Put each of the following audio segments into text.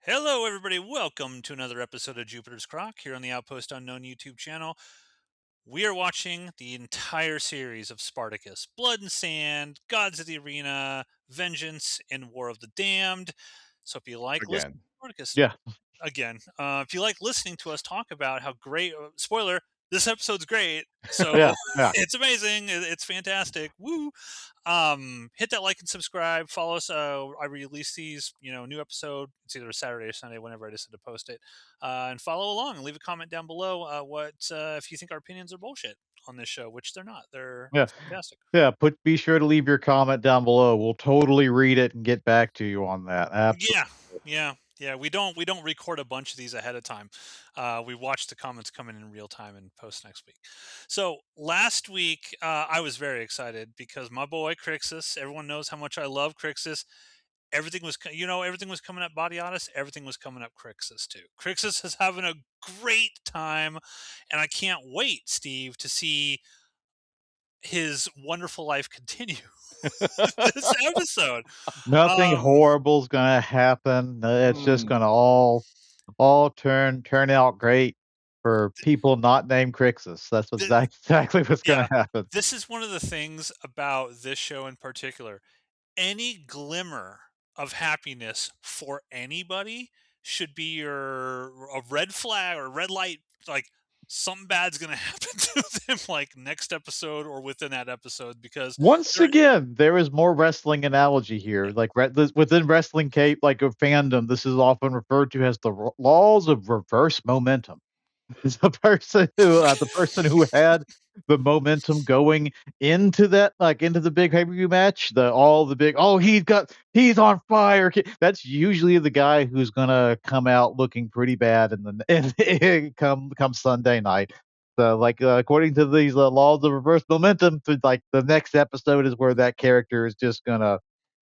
Hello, everybody. Welcome to another episode of Jupiter's Croc here on the Outpost Unknown YouTube channel. We are watching the entire series of Spartacus: Blood and Sand, Gods of the Arena, Vengeance, and War of the Damned. So if you like listening Again. to Spartacus Yeah. again, if you like listening to us talk about how great, spoiler, this episode's great. So Yeah. Yeah. it's amazing. It's fantastic. Woo. Hit that like and subscribe, follow us. I release these, new episode, it's either Saturday or Sunday whenever I decide to post it. And follow along and leave a comment down below, what if you think our opinions are bullshit on this show, which they're not. They're Yeah. fantastic. Yeah. Be sure to leave your comment down below. We'll totally read it and get back to you on that. Absolutely. Yeah, yeah. We don't record a bunch of these ahead of time. We watch the comments come in real time and post next week. So last week, I was very excited because my boy Crixus. Everyone knows how much I love Crixus. Everything was coming up Body everything was coming up Crixus too. Crixus is having a great time, and I can't wait, Steve, to see his wonderful life continue this episode. Nothing Um, horrible is gonna happen. It's just mm, gonna all turn out great for people not named Crixus. That's what's th- exactly what's gonna yeah, happen. this is one of the things about this show in particular. Any glimmer of happiness for anybody should be a red flag or red light. Like something bad's gonna happen to them, like next episode or within that episode, because Once they're again, there is more wrestling analogy here. Like within wrestling cape, like a fandom, this is often referred to as the laws of reverse momentum. The person who had the momentum going into that, like, into the big pay-per-view match, "Oh, he's on fire," that's usually the guy who's gonna come out looking pretty bad in the come Sunday night. So, like, according to these, laws of reverse momentum, to, like, the next episode is where that character is just gonna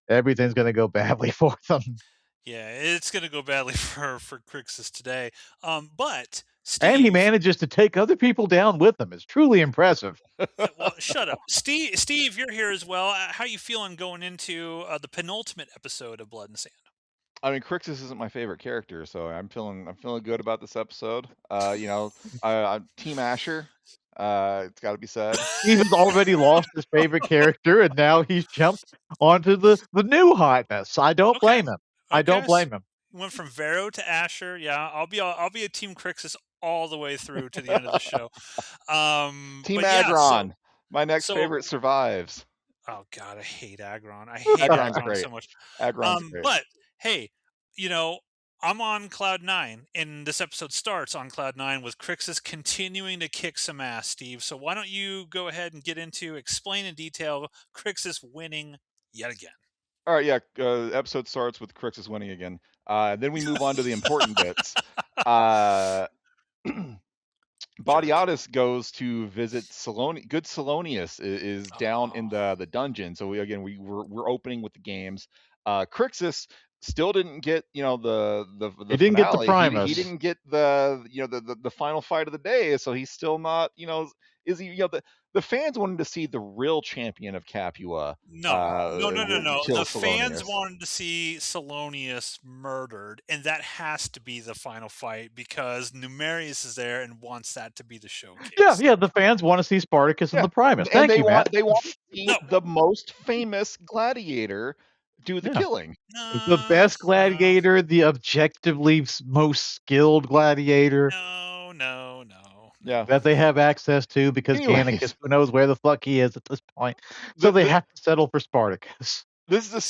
everything's gonna go badly for them. yeah, it's gonna go badly for Crixus today. But And he Steve, manages to take other people down with him. It's truly impressive. well, shut up, Steve, you're here as well. How you feeling going into the penultimate episode of Blood and Sand? I mean, Crixus isn't my favorite character, so I'm feeling good about this episode. I'm Team Asher. It's got to be said. Steven's already lost his favorite character, and now he's jumped onto the new hotness. I don't Okay, blame him. I okay. don't blame him. Went from Vero to Asher. Yeah, I'll be a Team Crixus all the way through to the end of the show. Team But yeah, so Agron. My next so favorite survives. oh god, I hate Agron. I hate Agron's Agron great. so much. Agron's great. But hey, you know, I'm on cloud nine, and this episode starts on cloud nine with Crixus continuing to kick some ass, Steve. So why don't you go ahead and explain in detail Crixus winning yet again? All right, yeah. Episode starts with Crixus winning again. Then we move on to the important bits. Uh, Jerk. Badiatus goes to visit Saloni. Good Salonius is down in Oh, the dungeon. So we're opening with the games. Crixus still didn't get He the didn't get the finale. He Primus. didn't get the final fight of the day. So he's still not is he the fans wanted to see the real champion of Capua no, no, no, no, no. kill The fans Salonius. wanted to see Salonius murdered, and that has to be the final fight because Numerius is there and wants that to be the Yeah, showcase. yeah, the fans wanna see Spartacus and Yeah, the Primus. and Thank you, Matt. they want to see No, the most famous gladiator do the Yeah. killing. The no, best gladiator, the objectively most skilled gladiator no, no, no, Yeah. no. that they have access to because Gannicus, Anyways, who knows where the fuck he is at this point. So the, they the have to settle for Spartacus. Settle. this is the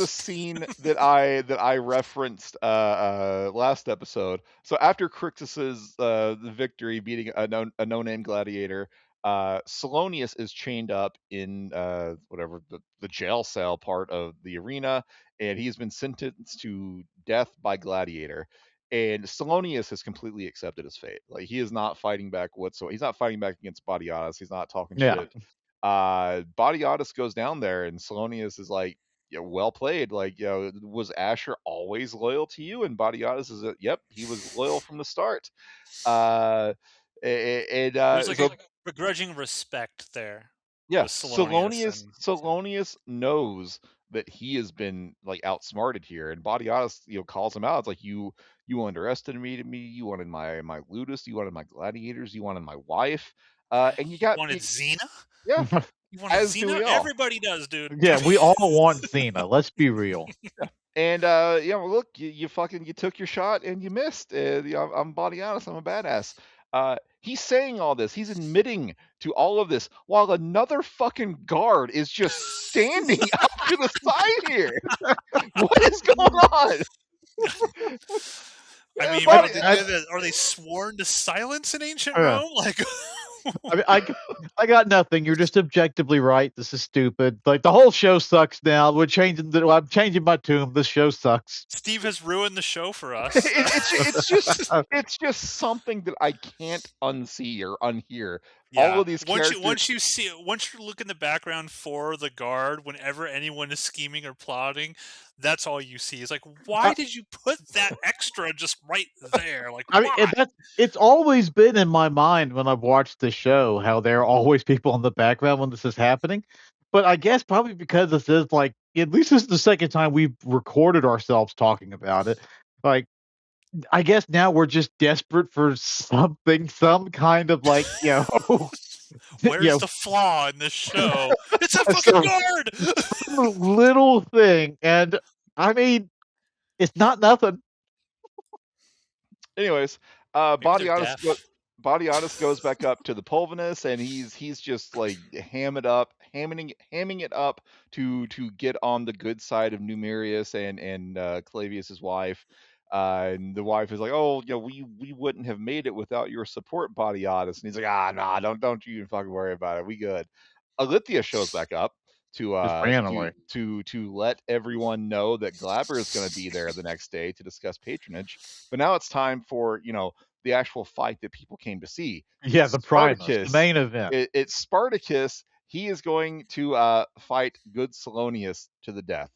scene that I referenced last episode. So after Crixus's the victory beating a no name gladiator, Salonius is chained up in whatever the jail cell part of the arena, and he's been sentenced to death by gladiator. And Salonius has completely accepted his fate. Like he is not fighting back whatsoever. He's not fighting back against Badiatus. He's not talking Yeah. shit. Badiatus goes down there, and Salonius is like, yeah, well played. Like, was Asher always loyal to you? And Badiatus is, yep, he was loyal from the start. Uh, and There's like a so begrudging respect there yeah, with Salonius, and Salonius knows that he has been like outsmarted here. And Badiatus, calls him out. It's like you underestimated me. You wanted my ludus. You wanted my gladiators. You wanted my wife. And you You got wanted Xena? yeah, You wanted as do Xena? we all. Everybody does, dude. Yeah, we all want Xena. Let's be real. Yeah. And well, look, you took your shot and you missed. I'm body honest. I'm a badass. He's saying all this. He's admitting to all of this while another fucking guard is just standing up to the side here. What is going on? I mean, Body, are they sworn to silence in ancient Uh, Rome? Like, I mean, I got nothing. You're just objectively right. This is stupid. Like the whole show sucks now. I'm changing my tune. This show sucks. Steve has ruined the show for us. it's just something that I can't unsee or unhear. All Yeah. of these characters. Once you look in the background for the guard, whenever anyone is scheming or plotting, that's all you see. It's like, why I, did you put that extra just right there? Like, I mean, why? it's always been in my mind when I've watched the show how there are always people in the background when this is happening. But I guess probably because this is like at least this is the second time we've recorded ourselves talking about it. Like I guess now we're just desperate for something, some kind of like, you Where's know, the flaw in this show? It's a fucking some, guard. some little thing. And I mean, it's not nothing. Anyways, Maybe they're Body Honest goes back up to the Pulvinus, and he's just like hamming it up to get on the good side of Numerius and Clavius's wife. And the wife is like, "Oh, we wouldn't have made it without your support, Body Honest." And he's like, "Ah, nah, don't you even fucking worry about it. We good." Alithia shows back up to Just randomly. let everyone know that Glabber is going to be there the next day to discuss patronage. But now it's time for the actual fight that people came to see. Yeah, the Primus, the Spartacus. main event. It's Spartacus. He is going to fight good Salonius to the death.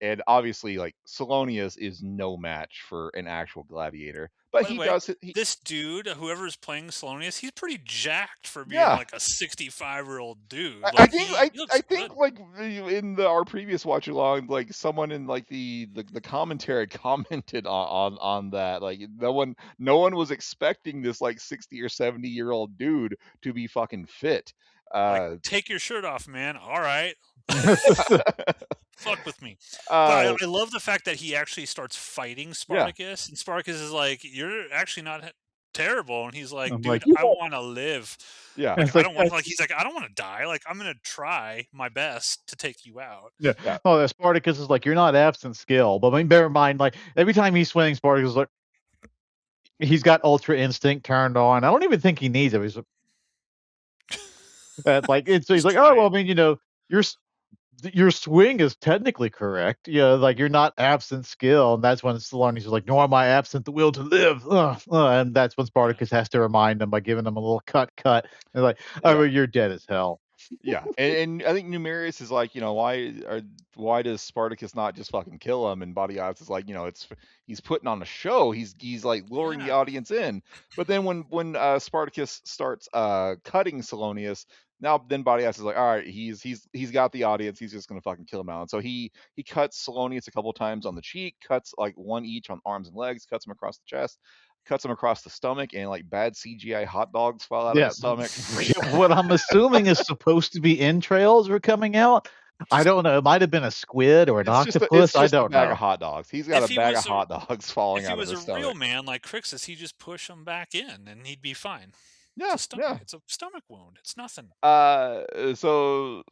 And obviously, like Salonius is no match for an actual gladiator, but By the he way, does it. this dude, whoever is playing Salonius, he's pretty jacked for being Yeah, like a 65-year-old dude. I Like think he I looks think good. like in our previous watch along, like someone in like the commentary commented on that. Like no one was expecting this like 60 or 70-year-old dude to be fucking fit. Like, Uh, take your shirt off, man. All right, fuck with me. But uh, I love the fact that he actually starts fighting yeah, Spartacus, and Spartacus is like, "You're actually not terrible," and he's like, I'm like, "Dude, yeah. I want to live. yeah, Like, It's I like, don't want like." He's like, "I don't want to die. Like, I'm gonna try my best to take you out." yeah. yeah, Oh, yeah, Spartacus is like, you're not absent skill. But I mean, bear in mind, like every time he's swinging, Spartacus is like, he's got Ultra Instinct turned on. I don't even think he needs it. He's like, it's he's He's like, oh well, trying. I mean, your your swing is technically correct. Like you're not absent skill, and that's when Salonius is like, nor am I absent the will to live. And that's when Yeah. Spartacus has to remind him by giving him a little cut. And like, oh, yeah. well, you're dead as hell. Yeah, and I think Numerius is like, why does Spartacus not just fucking kill him? And Body Odds is like, he's putting on a show. He's like luring the Yeah. audience in. But then when Spartacus starts cutting Salonius, now then Body Odds is like, all right, he's got the audience. He's just gonna fucking kill him out. And so he cuts Salonius a couple times on the cheek, cuts like one each on arms and legs, cuts him across the chest, cuts him across the stomach, and like bad CGI hot dogs fall out of Yeah, his stomach. what I'm assuming is supposed to be entrails were coming out. I don't know. It might have been a squid or an It's octopus. I just a don't bag of know. hot dogs. He's got a If he bag of was a hot dogs falling if he out of was a his real stomach. man like Crixus, he just push him back in and he'd be fine. Yeah, yeah. It's a stomach wound. It's nothing. So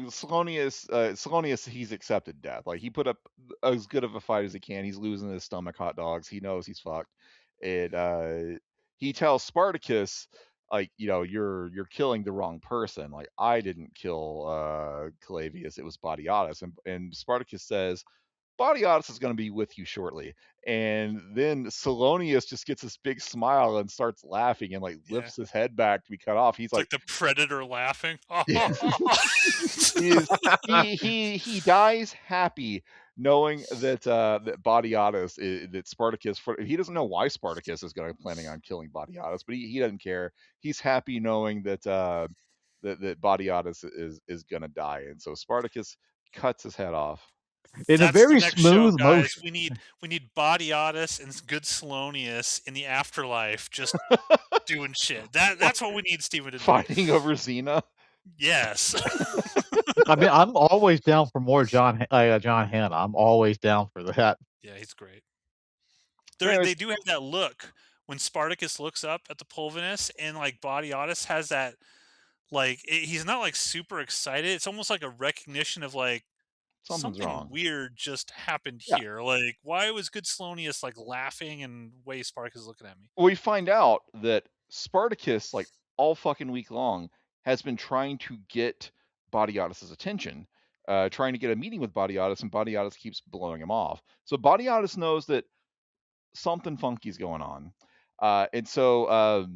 Salonius, he's accepted death. Like he put up as good of a fight as he can. He's losing his stomach hot dogs. He knows he's fucked. And he tells Spartacus, like, you're killing the wrong person. Like I didn't kill Clavius. It was Badiatus. And Spartacus says, Badiatus is going to be with you shortly. And then Salonius just gets this big smile and starts laughing and like Yeah. lifts his head back to be cut off. He's It's like, like the predator laughing. yeah. he is he dies happy knowing that Badiatus that Spartacus, he doesn't know why Spartacus is going to planning on killing Badiatus, but he doesn't care. He's happy knowing that that Badiatus is going to die, and so Spartacus cuts his head off. In a That's the very next show, smooth guys. motion. We need Bodiotis and good Salonius in the afterlife, just doing shit. That's what we need Steven to do. Fighting over Xena. Yes. I mean, I'm always down for more John Hannah. I'm always down for that. Yeah, he's great. So anyways, They do have that look when Spartacus looks up at the Pulvinus, and like Bodiotis has that, like he's not like super excited. It's almost like a recognition of like something's something wrong. weird just happened Yeah. here. Like why was good Salonius like laughing and way Spartacus is looking at me? We find out that Spartacus, like all fucking week long, has been trying to get Bodiotis's attention, trying to get a meeting with Bodiotis, and Bodiotis keeps blowing him off. So Bodiotis knows that something funky's going on, and so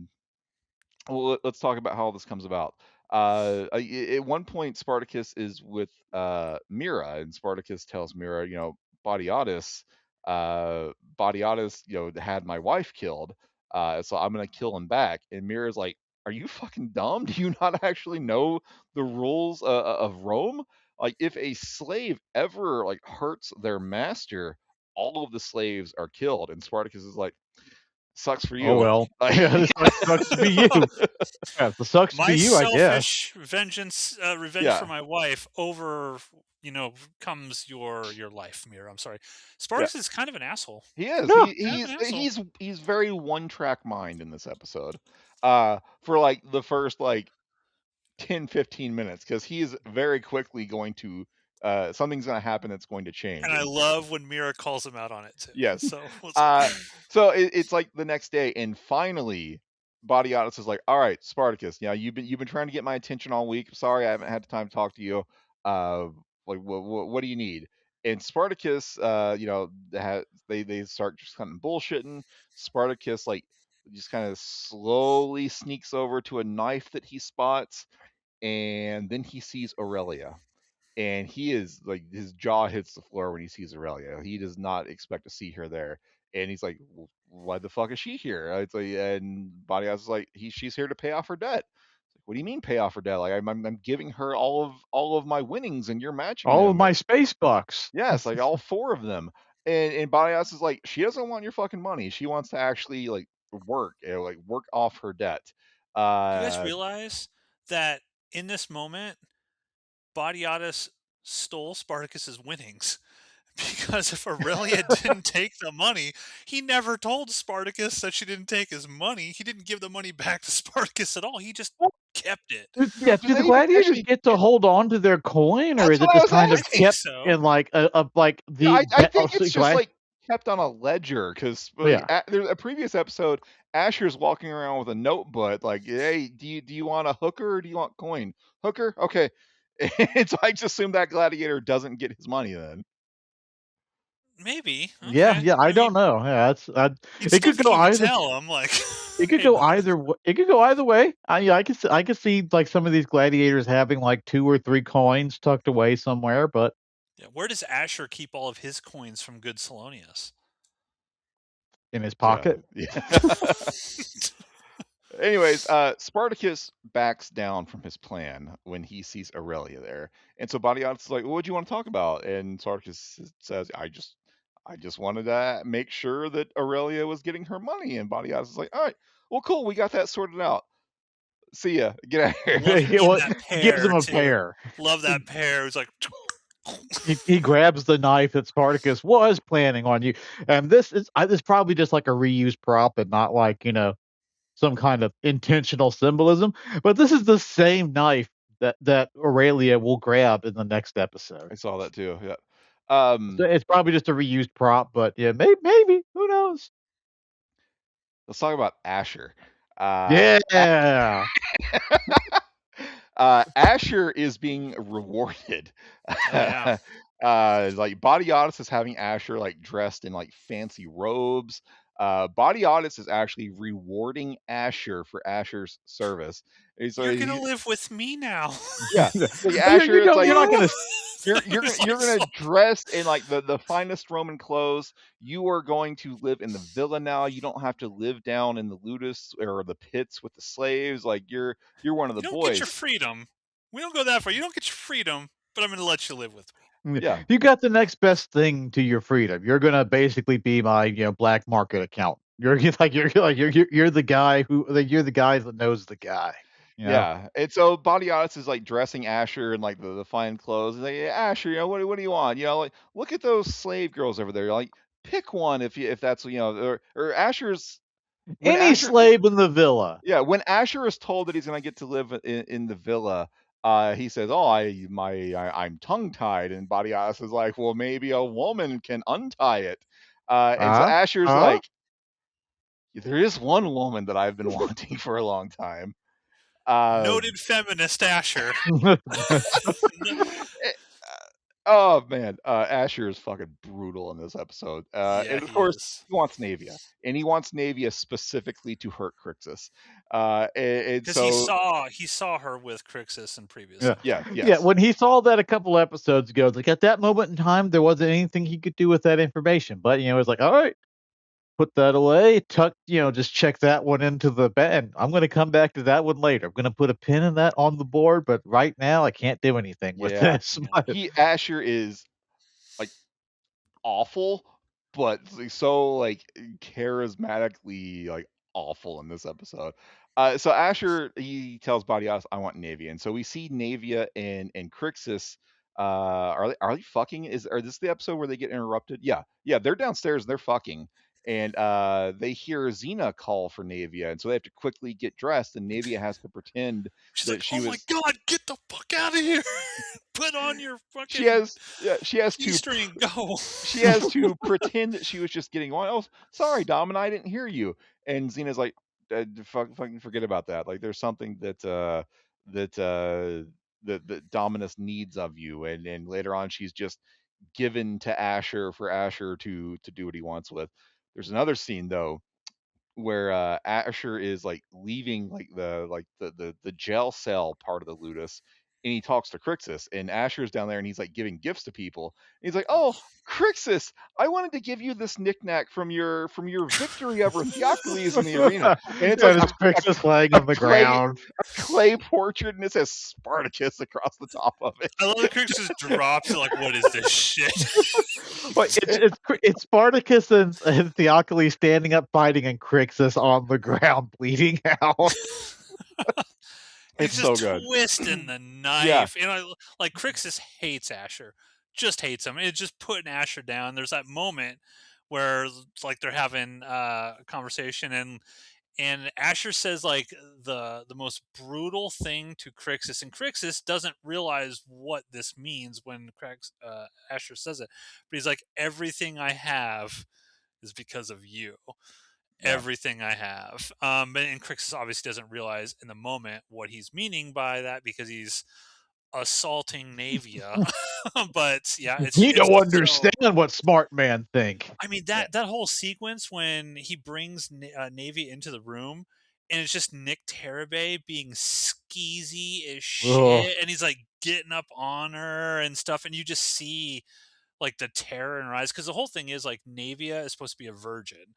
well, let's talk about how this comes about. At one point, Spartacus is with Mira, and Spartacus tells Mira, Bodiotis, uh, Bodiotis, had my wife killed, so I'm gonna kill him back. And Mira's like, "Are you fucking dumb? Do you not actually know the rules of Rome? Like, if a slave ever like hurts their master, all of the slaves are killed." And Spartacus is like, "Sucks for Oh you." well. Like, Yeah, this sucks to be you. Yeah, it sucks to be My you, I guess. selfish revenge for yeah, my wife over, comes your life, Mira. I'm sorry. yeah. Spartacus is kind of an asshole. He is. No, Kind of an asshole. He's very one track mind in this episode. For like the first like 10-15 minutes, because he is very quickly going to something's gonna happen that's going to change. And I love when Mira calls him out on it too. Yes. So So it's like the next day, and finally, Bodiotis is like, "All right, Spartacus. Yeah, you've been trying to get my attention all week. Sorry, I haven't had the time to talk to you. Uh, like, what do you need?" And Spartacus, they start just kind of bullshitting. Spartacus like just kind of slowly sneaks over to a knife that he spots, and then he sees Aurelia, and he is like his jaw hits the floor when he sees Aurelia. He does not expect to see her there, and he's like, "Why the fuck is she here?" It's like, and Bodyhouse is like, "She's here to pay off her debt." It's like, what do you mean pay off her debt? Like I'm giving her all of my winnings, and you're matching all of them. my space bucks. Yes, like all four of them. And Bodyhouse is like, she doesn't want your fucking money. She wants to actually like work off her debt. do you guys Uh, realize that in this moment, Bodiotis stole Spartacus's winnings? Because if Aurelia didn't take the money, he never told Spartacus that she didn't take his money. He didn't give the money back to Spartacus at all. He just kept it. Yeah, do do the they even gladiators actually? get to hold on to their coin, or That's is it what I just was kind I of think asking. kept so. in like like Yeah, the I think so it's just like kept on a ledger, because yeah. there's a previous episode. Asher's walking around with a notebook, like, "Hey, do you want a hooker or do you want coin? Hooker, okay." And so I just assume that gladiator doesn't get his money then. Maybe. Yeah, Okay. yeah, I I don't mean, know. Yeah, it's you'd it still could think go he would either tell him, like, it could hey, go either it could go either way. Yeah, I could see like some of these gladiators having like 2 or 3 coins tucked away somewhere, but yeah, where does Asher keep all of his coins from good Salonius? in his Yeah, pocket. yeah. Anyways, Spartacus backs down from his plan when he sees Aurelia there, and so Badiatus is like, "What do you want to talk about?" And Spartacus says, "I just wanted to make sure that Aurelia was getting her money." And Badiatus is like, "All right, well, cool, we got that sorted out. See ya, get out of Love here." He him well, that he gives him pair a too. pair. Love He that pair. It's like, he grabs the knife that Spartacus was planning on you, and this probably just like a reused prop and not like, some kind of intentional symbolism, but this is the same knife that Aurelia will grab in the next episode. I saw that too. Yeah. So it's probably just a reused prop, but yeah, maybe who knows? Let's talk about Asher. Uh, Yeah. Asher is being rewarded. oh yeah. Like Body Odyssey is having Asher like dressed in like fancy robes. Body Odyssey is actually rewarding Asher for Asher's service. And so You're gonna live with me now. yeah, like You Asher, it's don't like you're not gonna It's you're like gonna so dress in like the finest Roman clothes. You are going to live in the villa now. You don't have to live down in the ludus or the pits with the slaves. Like you're one of you the don't get your boys. freedom. We don't go that far. You don't get your freedom. but I'm going to let you live with me. Yeah, You got the next best thing to your freedom. You're gonna basically be my, black market account. You're the guy who like, you're the guy that knows the guy, you know? yeah. And so Body Odyssey is like dressing Asher in like the fine clothes. He's like, "Yeah, Asher, what do you want? Like look at those slave girls over there. Like pick one if that's or Asher's when Any Asher slave in the villa. yeah, when Asher is told that he's gonna get to live in the villa, he says, "Oh, I'm tongue tied," and Body Odyssey is like, "Well, maybe a woman can untie it." And so Uh-huh. Asher's Uh-huh. like, "There is one woman that I've been wanting for a long time." Uh, Noted feminist Asher. eh, oh man, Asher is fucking brutal in this episode, Yeah, and of he course is. he wants Navia, and he wants Navia specifically to hurt Crixus, and Because he so saw her with Crixus in previous Yeah. yeah, episodes. Yeah, yes. when he saw that a couple episodes ago, it's like, at that moment in time, there wasn't anything he could do with that information, but, it's like, "Alright, put that away, just check that one into the bed. I'm gonna come back to that one later. I'm gonna put a pin in that on the board, but right now, I can't do anything with Yeah. this." Yeah. Asher is, like, awful, but so, like, charismatically, like, awful in this episode. So Asher, he tells Badias, "I want Navia," and so we see Navia and Crixus, are they fucking? Are this the episode where they get interrupted? Yeah. Yeah, they're downstairs and they're fucking, and, they hear Xena call for Navia, and so they have to quickly get dressed, and Navia has to pretend She's that like, she "Oh my was god, get the fuck out of here! Put on your she fucking has yeah, she has to G-string, go!" she has to pretend that she was just getting on. Oh, sorry, Dom, I didn't hear you. And Xena's like, fucking forget about that. Like, there's something that that Dominus needs of you, and later on, she's just given to Asher for Asher to do what he wants with. There's another scene though where Asher is like leaving like the jail cell part of the Ludus, and he talks to Crixus, and Asher's down there, and he's like giving gifts to people. And he's like, "Oh, Crixus, I wanted to give you this knickknack from your victory over Theocles in the arena," and it's Yeah, like just fix this laying a on the clay ground. clay portrait, and it says Spartacus across the top of it. I love the Crix just drops. You're like, "What is this shit?" But it's Spartacus and Theocles standing up fighting and Crixus on the ground bleeding out. It's He's so just good. twisting the Yeah, knife. Like Crixus hates Asher, just hates him. It's just putting Asher down. There's that moment where like they're having a conversation, and Asher says like the most brutal thing to Crixus, and Crixus doesn't realize what this means when Asher says it, but he's like, "Everything I have is because of you." yeah. Everything I have. And Crixus obviously doesn't realize in the moment what he's meaning by that because he's assaulting Navia. But yeah, You it's don't so. understand what smart men think. I mean Yeah. that whole sequence when he brings Navy into the room and it's just Nick Terabay being skeezy as Ugh. shit, and he's like getting up on her and stuff, and you just see like the terror in her eyes because the whole thing is like Navia is supposed to be a virgin.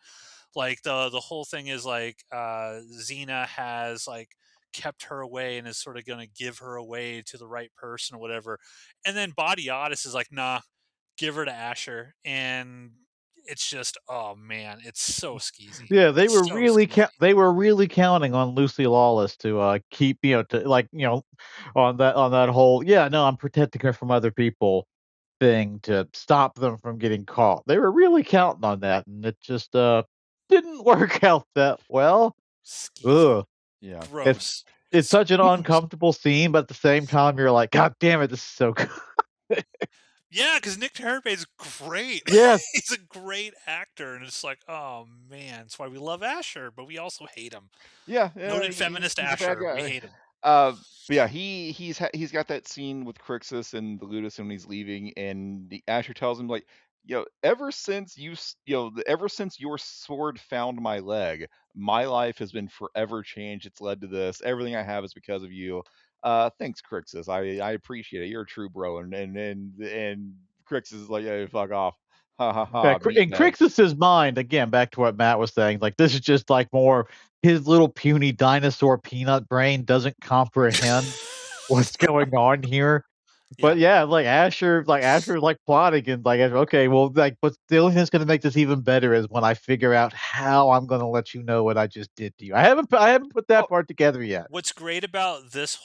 Like the whole thing is like Xena has like kept her away and is sort of going to give her away to the right person or whatever, and then Body Odyssey is like, nah, give her to Asher, and it's just, oh man, it's so skeezy. Yeah, It's so skeezy. they were really counting on Lucy Lawless to, keep, to like, on that whole, "Yeah, no, I'm protecting her from other people" thing to stop them from getting caught. They were really counting on that, and it just, didn't work out that well. Skeezy. Ugh. Yeah. It's Gross. it's It's such an gross. uncomfortable scene, but at the same time, you're like, "God damn it, this is so good." Yeah, because Nick Tarabay's great. Yes. He's a great actor, and it's like, oh man, that's why we love Asher, but we also hate him. Yeah, Noted feminist he's a bad Asher, we guy. hate him. But yeah, he's got that scene with Crixus and the Ludus when he's leaving, and the Asher tells him like, ever since ever since your sword found my leg, my life has been forever changed. It's led to this. Everything I have is because of you. Thanks, Crixus. I appreciate it. You're a true bro. And Crixus is like, "Hey, fuck off, ha ha Yeah, ha, In meatbag." Crixus's mind, again, back to what Matt was saying, like, this is just, like, more his little puny dinosaur peanut brain doesn't comprehend what's going on here. Yeah. But yeah, Asher's like plotting and like, okay, well, like, but the only thing that's gonna make this even better is when I figure out how I'm gonna let you know what I just did to you. I haven't put that Well, part together yet. what's great about this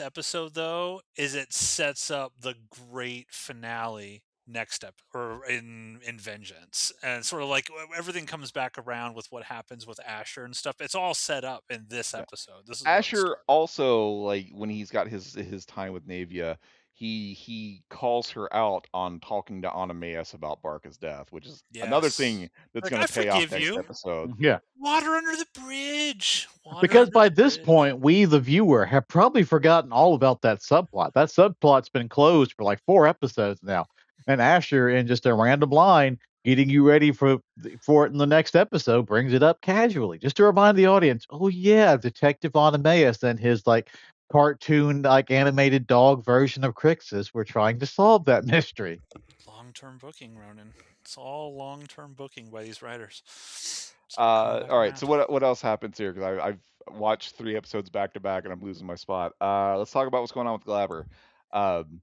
episode though is it sets up the great finale next step or in Vengeance, and sort of like everything comes back around with what happens with Asher and stuff. It's all set up in this Yeah. episode. This is where it Asher starts. also, like, when he's got his time with Navia, he calls her out on talking to Anameus about Barca's death, which is another Yes, thing that's like going to I pay off forgive next you. episode. Yeah. Water under the bridge. Water Because under by the this bridge. point, we, the viewer, have probably forgotten all about that subplot. That subplot's been closed for like 4 episodes now. And Asher, in just a random line, getting you ready for it in the next episode, brings it up casually, just to remind the audience, oh yeah, Detective Anameus and his like cartoon, like animated dog version of Crixus were trying to solve that mystery. Long-term booking, Ronan. It's all long-term booking by these writers. It's all coming back All right. So around. what else happens here? Because I've watched 3 episodes back to back and I'm losing my spot. Let's talk about what's going on with Glaber. Um,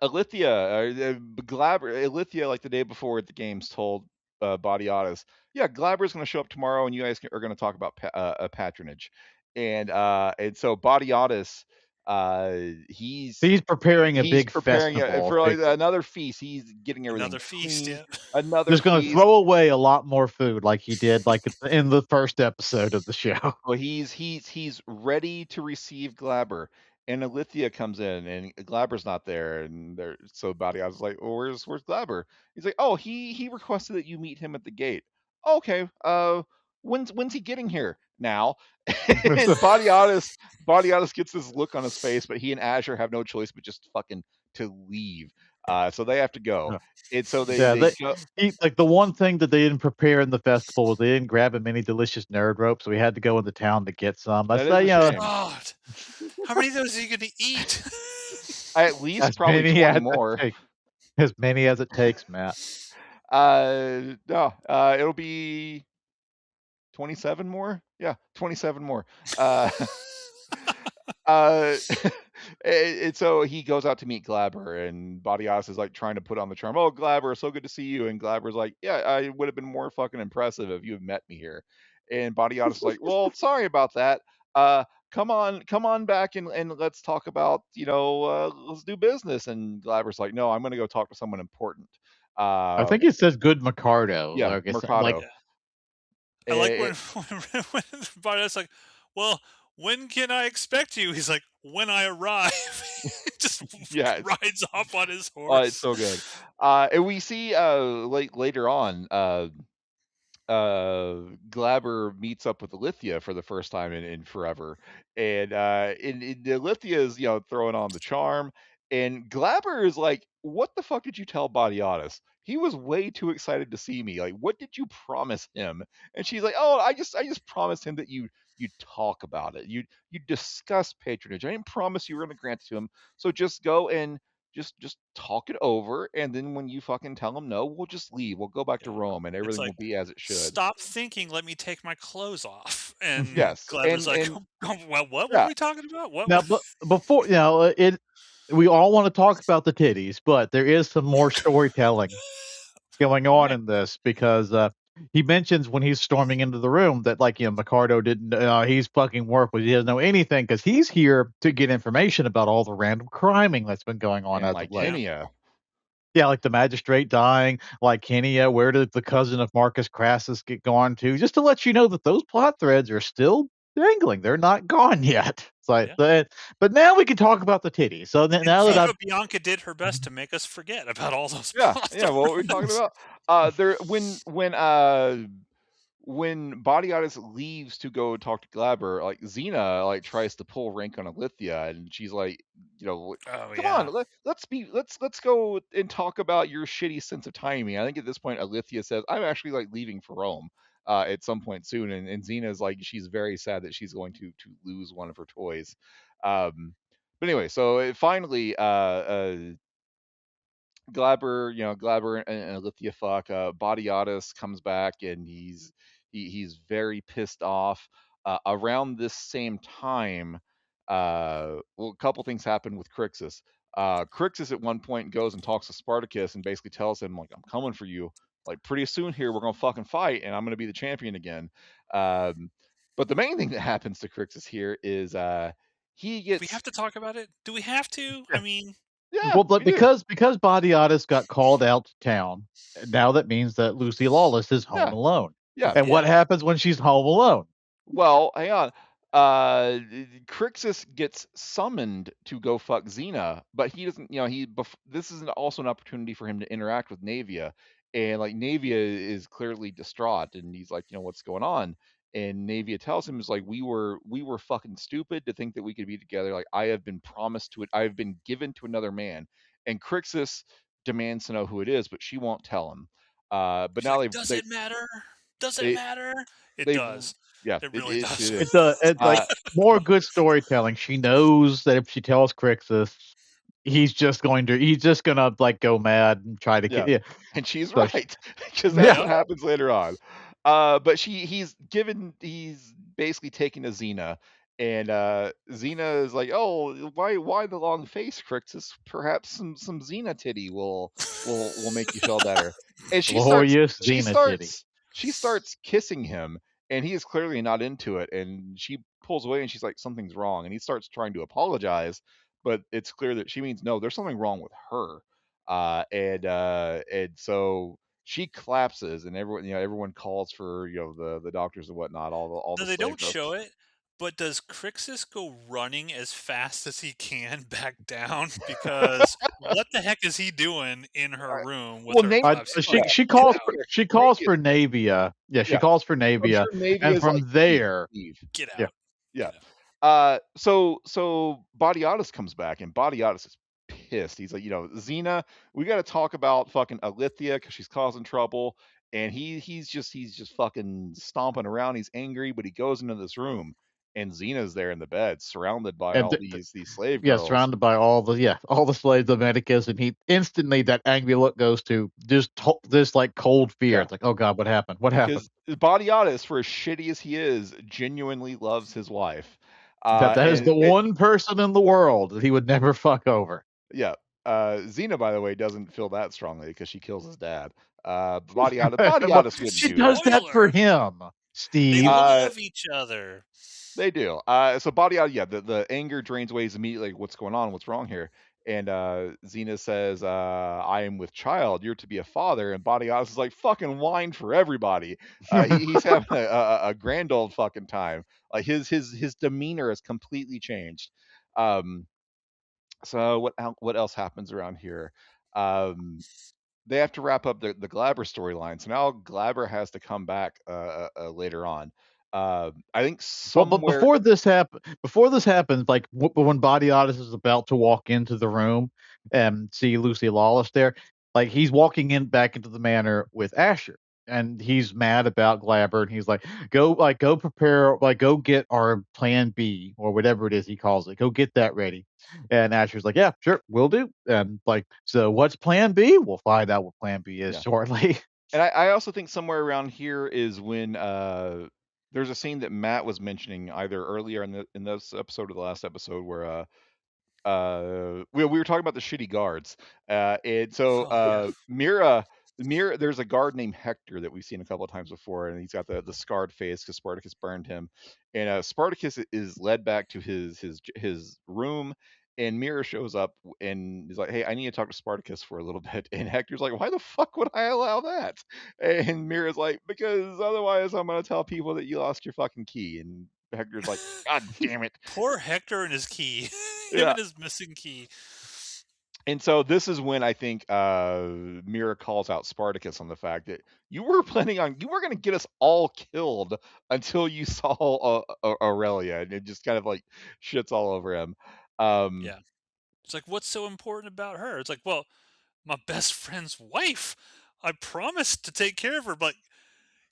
Alithia, like the day before at the games, told Badiatus, "Yeah, Glaber's going to show up tomorrow, and you guys are going to talk about patronage." And so Badiatus, uh, he's He's preparing a he's big preparing festival. for like another feast. He's getting everything Another feast, clean. yeah. Another Just gonna feast. throw away a lot more food like he did, like, in the first episode of the show. Well, he's ready to receive Glaber, and Alithia comes in, and Glaber's not there, and there. So Badia's like, "Well, where's Glaber?" He's like, "Oh, he requested that you meet him at the gate." Okay, when's he getting here? Now. And Badiatus gets this look on his face, but he and Azure have no choice but just fucking to leave. So they have to go, and so Yeah, they go. the one thing that they didn't prepare in the festival was they didn't grab him any delicious nerd ropes, so we had to go into town to get some. That That's is a you know, shame. God, how many of those are you going to eat? At least as probably many 20 as it more. takes, as many as it takes, Matt. No, it'll be 27 more. Yeah, 27 more. Uh, and so he goes out to meet Glaber, and Badias is like trying to put on the charm. Oh, Glaber, so good to see you. And Glaber's like, yeah, I would have been more fucking impressive if you had met me here. And Badias is like, well, sorry about that. Come on back and let's talk about, let's do business. And Glaber's like, no, I'm gonna go talk to someone important. I Uh, think it says good Mercado, yeah, like, it's like Mercado. Yeah, I like Eh, when Barnet's like, "Well, when can I expect you?" He's like, "When I arrive." Just yeah, rides off on his it's horse. so good. And we see later on, Glaber meets up with Alithia for the first time in forever, and Alithia is throwing on the charm, and Glaber is like, "What the fuck did you tell Badiatus? He was way too excited to see me. Like, what did you promise him?" And she's like, "Oh, I just promised him that you talk about it. You discuss patronage. I didn't promise you were going to grant it to him. So just go and just talk it over, and then when you fucking tell him no, we'll just leave. We'll go back to Yeah, Rome, and it's everything will like, be as it should." "Stop thinking. Let me take my clothes off." And Yes, Glaber's like, and "Well, what were yeah, we talking about? What?" now, but before we all wanna talk about the titties, but there is some more storytelling going on Okay. in this because he mentions when he's storming into the room that like Ricardo didn't he's fucking worthless. He doesn't know anything because he's here to get information about all the random criming that's been going on and as of like late. Yeah. Kenya, Yeah, like the magistrate dying, like Kenya, where did the cousin of Marcus Crassus get gone to? Just to let you know that those plot threads are still dangling. They're not gone yet. It's like, Yeah. but now we can talk about the titties. So And now that I've Bianca did her best to make us forget about all those yeah, plot yeah. What were we talking threads. about? There when Badiatus leaves to go talk to Glaber, like Xena like tries to pull rank on Alithia, and she's like, Oh, come on, yeah. let's go and talk about your shitty sense of timing. I think at this point Alithia says, I'm actually like leaving for Rome at some point soon, and Xena's like she's very sad that she's going to lose one of her toys. But anyway, so finally, Glaber and Alithia fuck. Badiatus comes back and he's very pissed off. Around this same time, well, a couple things happen with Crixus. Crixus at one point goes and talks to Spartacus and basically tells him like, "I'm coming for you. Like pretty soon here, we're gonna fucking fight, and I'm gonna be the champion again." Um, but the main thing that happens to Crixus here is he Do we gets have to talk about it? Do we have to? I mean, yeah, Well, but we do. because Badiatus got called out to town, now that means that Lucy Lawless is home Yeah, alone. yeah. And what yeah. happens when she's home alone? Well, hang on. Crixus gets summoned to go fuck Xena, but he doesn't. This is also an opportunity for him to interact with Navia, and like Navia is clearly distraught, and he's like, what's going on? And Navia tells him is like, we were fucking stupid to think that we could be together. Like I have been promised to it. I have been given to another man, and Crixus demands to know who it is, but she won't tell him. But She's now like, they've "Does they it matter? Does it they matter?" It they've does. yeah, It it really it, does. it It's like uh more good storytelling. She knows that if she tells Crixus, he's just gonna like go mad and try to Yeah, yeah. and she's So right because that's yeah. what Yep. happens later on. But he's basically taking a Xena, and Xena is like, "Oh, why the long face, Crixus? Perhaps some Xena titty will make you feel better." And Glorious she Xena titty. starts she starts kissing him, and he is clearly not into it. And she pulls away, and she's like, "Something's wrong," and he starts trying to apologize, but it's clear that she means no, there's something wrong with her. And so she collapses, and everyone calls for the doctors and whatnot, all the No, they slave don't girls. show it, but does Crixus go running as fast as he can back down? Because what the heck is he doing in her Alright, room with well, her collapse? He's yeah, like, "Get out! She calls Navia, for Navia. Yeah, she yeah, calls for I'm Navia, sure Navy and is like, from leave, there, leave. Get yeah. out! Yeah. Get out!" So Badiatus comes back, and Badiatus is pissed. He's like, Xena, we got to talk about fucking Alithia because she's causing trouble. And he's just fucking stomping around. He's angry, but he goes into this room, and Xena's there in the bed, surrounded by And all these slave yeah, girls. surrounded by all the slaves of Medicus, and he instantly that angry look goes to this like cold fear. Yeah, It's like, oh god, what happened? What happened? because Badiatus, for as shitty as he is, genuinely loves his wife. That is And the one person in the world that he would never fuck over. Yeah. Xena, by the way, doesn't feel that strongly because she kills his dad. Body Otis wouldn't She do does that. that for Spoiler! him, They Steve. Uh, love each other. they do. So Body Otis, yeah, the anger drains away immediately. Like, what's going on? What's wrong here? And Xena says, "I am with child. You're to be a father." And Body Otis is like, "Fucking wine for everybody." He's having a grand old fucking time. Like his demeanor has completely changed. Um, so what else happens around here? Um, they have to wrap up the Glaber storyline. So now Glaber has to come back later on. I think Well, but somewhere. before this happens, like when Body Otis is about to walk into the room and see Lucy Lawless there, like he's walking in back into the manor with Asher, and he's mad about Glabber, and he's like, go prepare, like go get our Plan B or whatever it is he calls it, go get that ready." And Asher's like, "Yeah, sure, we'll do." And like, so what's Plan B? We'll find out what Plan B is Yeah, shortly. and I also think somewhere around here is when there's a scene that Matt was mentioning either earlier in this episode or the last episode where we were talking about the shitty guards, and so Oh yeah. Mira, there's a guard named Hector that we've seen a couple of times before, and he's got the scarred face because Spartacus burned him. And Spartacus is led back to his room, and Mira shows up and is like, "Hey, I need to talk to Spartacus for a little bit." And Hector's like, "Why the fuck would I allow that?" And Mira's like, "Because otherwise I'm gonna tell people that you lost your fucking key." And Hector's like, "God damn it." Poor Hector and his key. Him Yeah. and his missing key. And so this is when I think Mira calls out Spartacus on the fact that you were going to get us all killed until you saw Aurelia, and it just kind of like shits all over him. Um, Yeah. It's like, what's so important about her? It's like, well, my best friend's wife. I promised to take care of her, but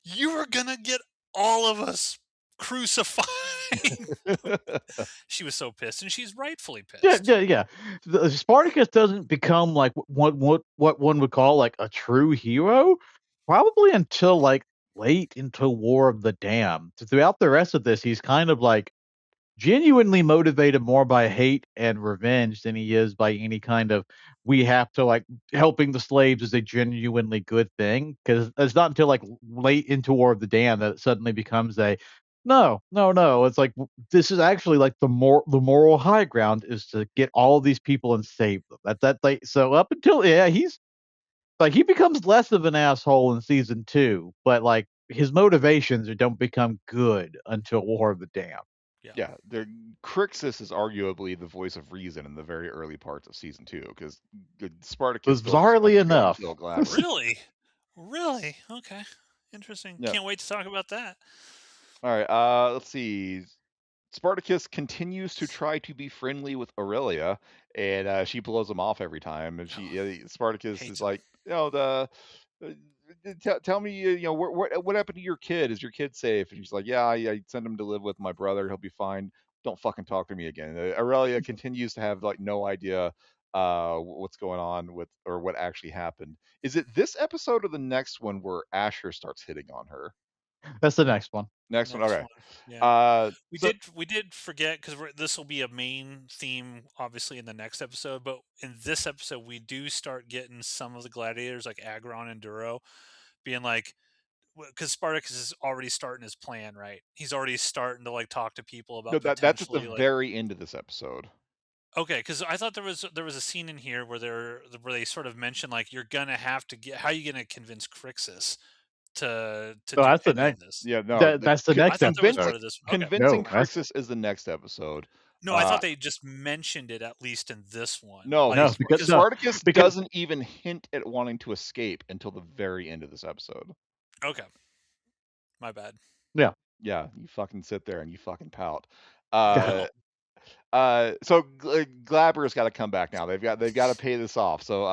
you were gonna get all of us crucified. She was so pissed, and she's rightfully Yeah, pissed. yeah, yeah. The Spartacus doesn't become like what one would call like a true hero, probably until like late into War of the Damned. Throughout the rest of this, he's kind of like genuinely motivated more by hate and revenge than he is by any kind of we have to like helping the slaves is a genuinely good thing because it's not until like late into War of the Dam that it suddenly becomes a no. It's like this is actually like the moral high ground is to get all these people and save them. That like so up until he's like he becomes less of an asshole in season 2, but like his motivations don't become good until War of the Dam. Yeah. Yeah, Crixus is arguably the voice of reason in the very early parts of season 2 because Spartacus told Bizarrely to go and enough. kill Glaber. Really? Really? Okay. Interesting. Yeah. Can't wait to talk about that. All right. Let's see. Spartacus continues to try to be friendly with Aurelia, and she blows him off every time. And Oh, Spartacus hates is him. like, uh, tell me, what happened to your kid? Is your kid safe? And she's like, yeah, I sent him to live with my brother. He'll be fine. Don't fucking talk to me again. Aurelia continues to have like no idea what's going on with or what actually happened. Is it this episode or the next one where Asher starts hitting on her? That's the next one. Next one. Next Okay. one. Yeah. We So did we did forget because this will be a main theme obviously in the next episode, but in this episode we do start getting some of the gladiators like Agron and Duro being like, because Spartacus is already starting his plan, right? He's already starting to like talk to people no, about that's at the potentially like, very end of this episode. okay, because I thought there was a scene in here where they sort of mentioned like you're gonna have to get, how are you gonna convince Crixus to So do that's the any of next. this? Yeah, no, That's the I next thought that was convince part episode. of this. Okay, convincing No, that's Crixus is the next episode. no, I Uh, thought they just mentioned it at least in this one, no, like no because because no Spartacus because doesn't even hint at wanting to escape until the very end of this episode. okay, my bad. yeah. Yeah, you fucking sit there and you fucking pout. I Uh, will. so Glaber's got to come back now. They've got to pay this off. So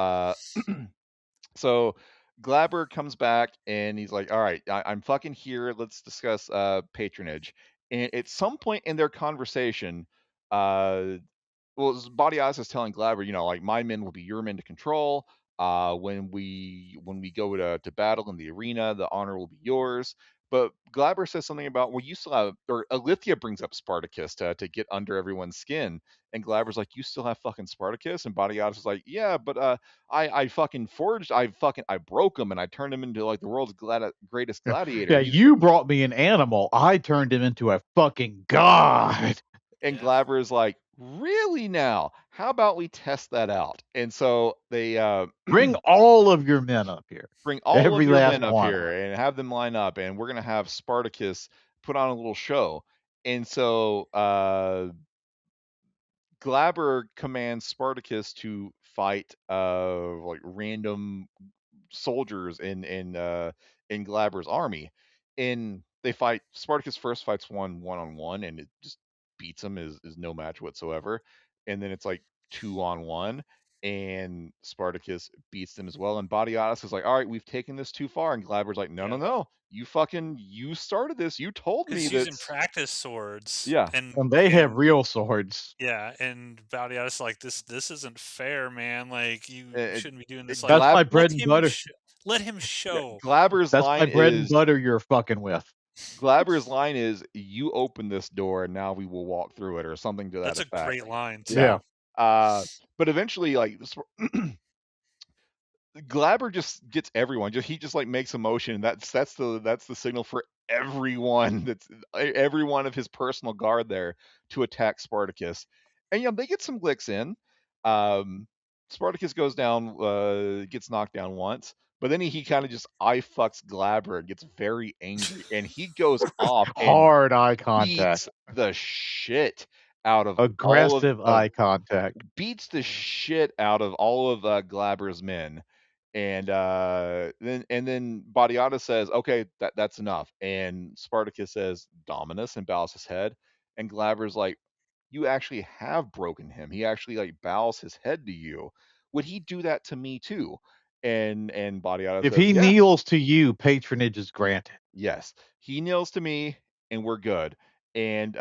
Glaber comes back and he's like, "All right, I'm fucking here. Let's discuss patronage." And at some point in their conversation, uh, Badias is telling Glaber, like my men will be your men to control. When we go to battle in the arena, the honor will be yours. But Glaber says something about, well, you still have, or Alithia brings up Spartacus to get under everyone's skin, and Glaber's like, you still have fucking Spartacus, and Badias is like, yeah, but I fucking forged, I broke him, and I turned him into like the world's greatest gladiator. Yeah, He's you brought me an animal. I turned him into a fucking god. And Yeah, Glaber is like, really now? How about we test that out? And so they Bring all of your men up here. bring all of Every your last men up one. here and have them line up, and we're gonna have Spartacus put on a little show. And so Glaber commands Spartacus to fight like random soldiers in Glaber's army. And they fight. Spartacus first fights one on one, and it just beats him. Is no match whatsoever. And then it's like 2-on-1, and Spartacus beats them as well. And Badiatus is like, all right, we've taken this too far. And Glaber's like, no, no, yeah. no. You started this. You told me Because using that's practice swords yeah. And they have and real swords. yeah, and Valiatis like this isn't fair, man. Like you It, shouldn't be doing this. it, Like That's Glab my let bread and him butter. let him yeah, show. That's my bread and butter you're fucking with. Glaber's line is, "You open this door, and now we will walk through it," or something to that That's a effect. great line Yeah. Yeah. too. But eventually, like Glaber just gets everyone. He just like makes a motion. That's the signal for everyone. That's every one of his personal guard there to attack Spartacus, and they get some licks in. Um, Spartacus goes down, gets knocked down once, but then he kind of just eye fucks Glaber and gets very angry, and he goes off and Hard eye contact. beats the shit out of all Aggressive of eye contact. beats the Yeah. shit out of all of Glaber's men. And then Badiata says, "Okay, that's enough." And Spartacus says, "Dominus," and bows his head. And Glaber's like, "You actually have broken him. He actually like bows his head to you. Would he do that to me too?" And Badiata If says, he "Yeah, kneels to you, patronage is granted. yes. He kneels to me, and we're good." And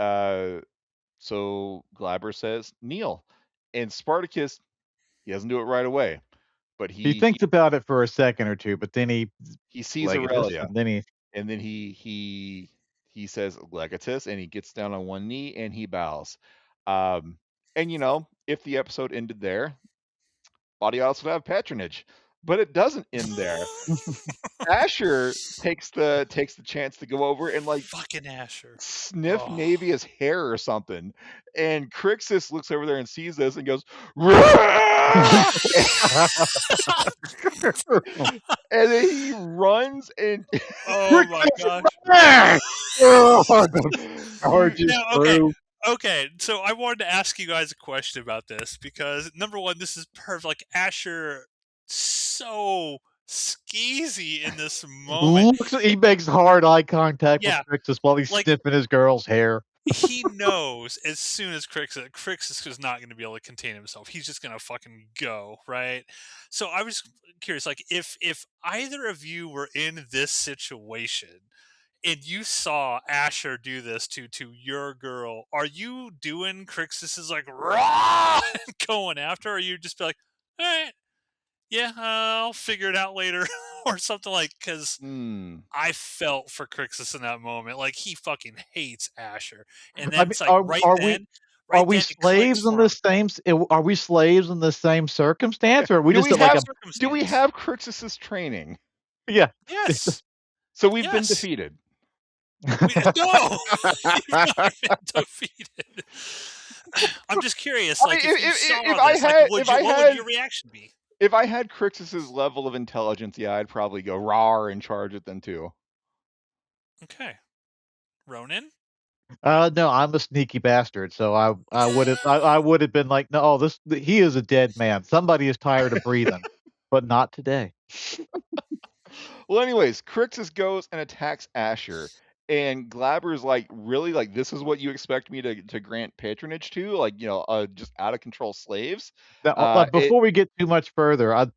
so Glaber says, "Kneel." And Spartacus, he doesn't do it right away, but He he thinks he about it for a second or two, but then he he sees Legatus, Aurelia, and then he and then he he says Legatus, and he gets down on one knee and he bows. Um, and if the episode ended there, Body Odds would have patronage, but it doesn't end there. Asher takes the chance to go over and like Fucking Asher. sniff Oh. Navia's hair or something. And Crixus looks over there and sees this and goes, "Rah!" And then he runs and Oh my gosh. Charges Now, okay. through. Okay, so I wanted to ask you guys a question about this because number one, this is perfect. Like Asher, so skeezy in this moment. He makes hard eye contact with Yeah, Crixus while he's like sniffing his girl's hair. he knows as soon as Crixus is not going to be able to contain himself. He's just going to fucking go, right? So I was curious, like if either of you were in this situation and you saw Asher do this to your girl, are you doing Crixus's like raw and going after, or you just be like, all right, yeah, I'll figure it out later, or something like? Because Hmm. I felt for Crixus in that moment, like he fucking hates Asher, and I then mean, it's like are right we then it clicks slaves in for the him. same? Are we slaves in the same circumstance, or are we Do just we at like have a do we Circumstance. have Crixus's training? yeah? Yes, So we've been yes. defeated. We no, you've not been defeated. I'm just curious, I mean, like if you saw if I this, like had if I what would had your reaction be? if I had Crixus's level of intelligence, yeah, I'd probably go raw and charge at them too. Okay, Ronan. No, I'm a sneaky bastard, so I would have been like, no, he is a dead man. Somebody is tired of breathing, but not today. Well, anyways, Crixus goes and attacks Asher, and Glaber's like, "Really? Like, this is what you expect me to grant patronage to? Like, just out of control slaves?" Now, It before we get too much further, I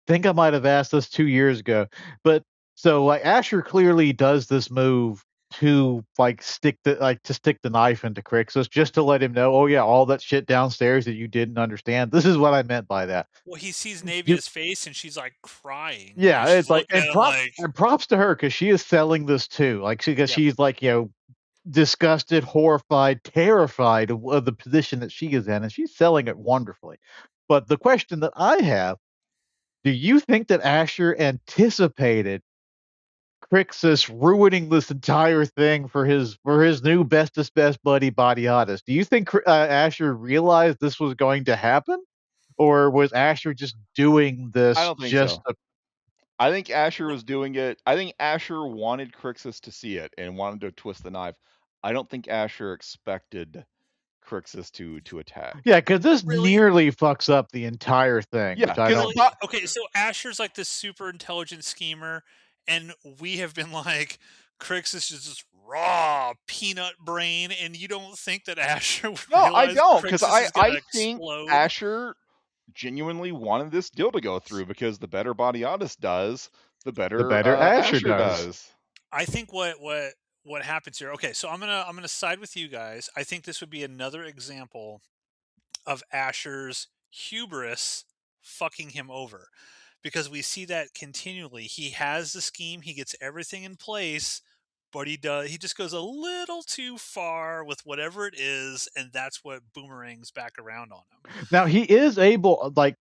think I might have asked this 2 years ago, but so like Asher clearly does this move to like stick the knife into Crixus just to let him know, oh yeah, all that shit downstairs that you didn't understand. This is what I meant by that. Well, he sees Do, Navia's face and she's like crying, yeah, and she's it's like looking at him like, and props to her because she is selling this too. Like because "Yep." she's like disgusted, horrified, terrified of the position that she is in, and she's selling it wonderfully. But the question that I have, do you think that Asher anticipated Crixus ruining this entire thing for his new bestest best buddy Badiatus? Do you think Asher realized this was going to happen, or was Asher just doing I this don't think just so. I think Asher was doing it. I think Asher wanted Crixus to see it and wanted to twist the knife. I don't think Asher expected Crixus to attack. yeah? Because this Really? nearly fucks up the entire thing, Yeah, which I because don't. Really? Okay, so Asher's like this super intelligent schemer, and we have been like, Crixus is just raw peanut brain, and you don't think that Asher would no, I realize don't. Because Crixus is I gonna think explode? Asher genuinely wanted this deal to go through because the better Badiatus does, the The better better Asher Asher does. does. I think what happens here. Okay, so I'm gonna side with you guys. I think this would be another example of Asher's hubris fucking him over, because we see that continually. He has the scheme, he gets everything in place, but he just goes a little too far with whatever it is, and that's what boomerangs back around on him. Now he is able, like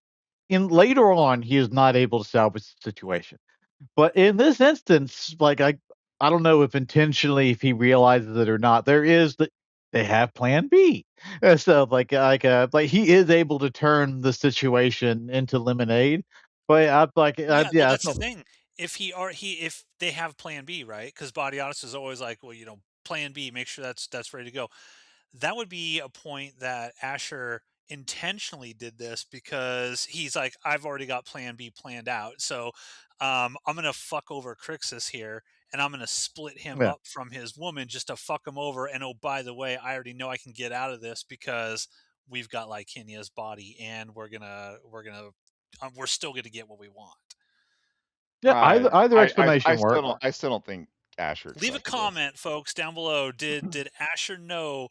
in later on, he is not able to salvage the situation. But in this instance, like I don't know if intentionally if he realizes it or not. There is they have Plan B, so like he is able to turn the situation into lemonade. But Well, yeah, well yeah, it's that's the not, thing. If they have plan B, right? Because Body Honest is always like, well, plan B, make sure that's ready to go. That would be a point that Asher intentionally did this because he's like, I've already got plan B planned out. So I'm going to fuck over Crixus here, and I'm going to split him yeah. up from his woman just to fuck him over. And oh, by the way, I already know I can get out of this because we've got Lycinia's body, and we're still going to get what we want. Yeah, either I explanation still works. don't I still don't think Asher Leave a expected this. comment, folks, down below. Did Asher know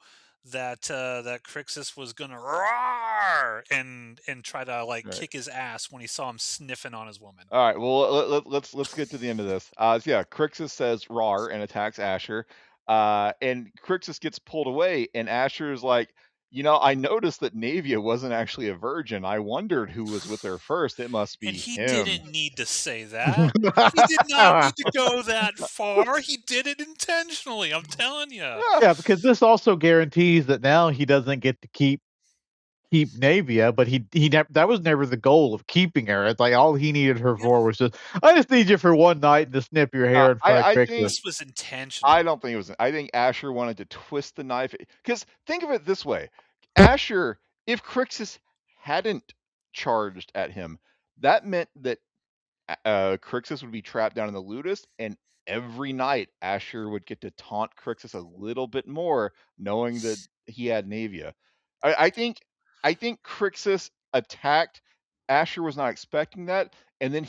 that Crixus was gonna roar and try to like Right. kick his ass when he saw him sniffing on his woman? All right. Well, let's get to the end of this. So yeah, Crixus says "rar" and attacks Asher. And Crixus gets pulled away, and Asher's like, I noticed that Navia wasn't actually a virgin. I wondered who was with her first. It must And be he him. didn't need to say that. He did not need to go that far. He did it intentionally. I'm telling you. Yeah. Yeah, because this also guarantees that now he doesn't get to keep Navia, but that was never the goal of keeping her. It's like all he needed her Yeah, for was just, "I just need you for one night to snip your hair in front of I Crixus." think this was I intentional. don't think it was. I think Asher wanted to twist the knife. Because think of it this way: Asher, if Crixus hadn't charged at him, that meant that Crixus would be trapped down in the Ludus, and every night Asher would get to taunt Crixus a little bit more, knowing that he had Navia. I think Crixus attacked. Asher was not expecting that, and then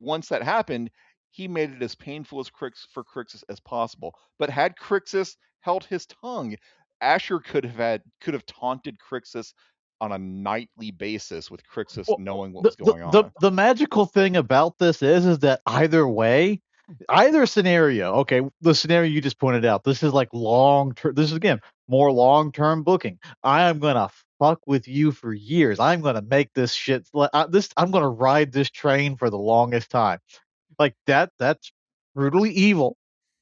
once that happened, he made it as painful for Crixus as possible. But had Crixus held his tongue, Asher could have taunted Crixus on a nightly basis with Crixus Well, knowing what the was the going the on. the magical thing about this is that either way, either scenario, okay, the scenario you just pointed out, this is like long term. This is again more long term booking. I am gonna fuck with you for years. I'm gonna make this shit. I'm gonna ride this train for the longest time. Like that's brutally evil.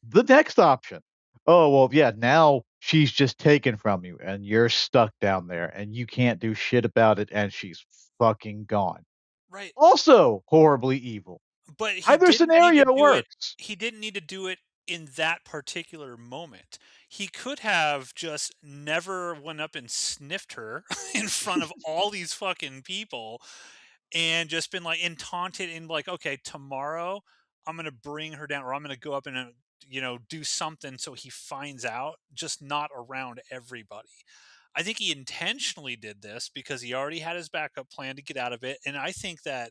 The next option. Oh, well, yeah, now she's just taken from you and you're stuck down there and you can't do shit about it and she's fucking gone. Right. Also horribly evil. But he Either didn't need to scenario do it. works. He didn't need to do it in that particular moment. He could have just never went up and sniffed her in front of all these fucking people and just been like and taunted and like, okay, tomorrow I'm gonna bring her down, or I'm gonna go up and do something so he finds out, just not around everybody. I think he intentionally did this because he already had his backup plan to get out of it, and I think that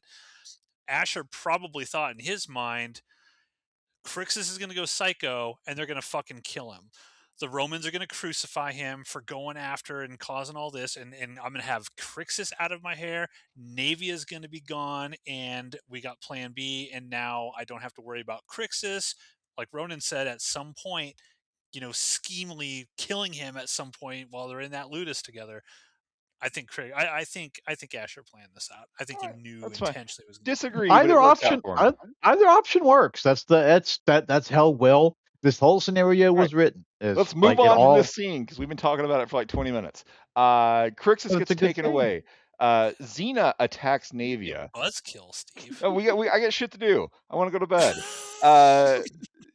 Asher probably thought in his mind, Crixus is going to go psycho and they're going to fucking kill him. The Romans are going to crucify him for going after and causing all this, and I'm going to have Crixus out of my hair. Navia is going to be gone, and we got Plan B, and now I don't have to worry about Crixus. Like Ronan said, at some point, schemely killing him at some point while they're in that ludus together. I think Asher planned this out. I think All he right, knew that's fine. intentionally it was going to happen. Disagree, but it Either worked out option for me. either option works. That's how well this whole scenario All right, was written. Is let's move like it on from all. this scene because we've been talking about it for like 20 minutes. Crixus It's gets a good taken scene. away. Xena attacks You be Navia. a buzzkill, Steve. Oh, I got shit to do. I want to go to bed. Uh,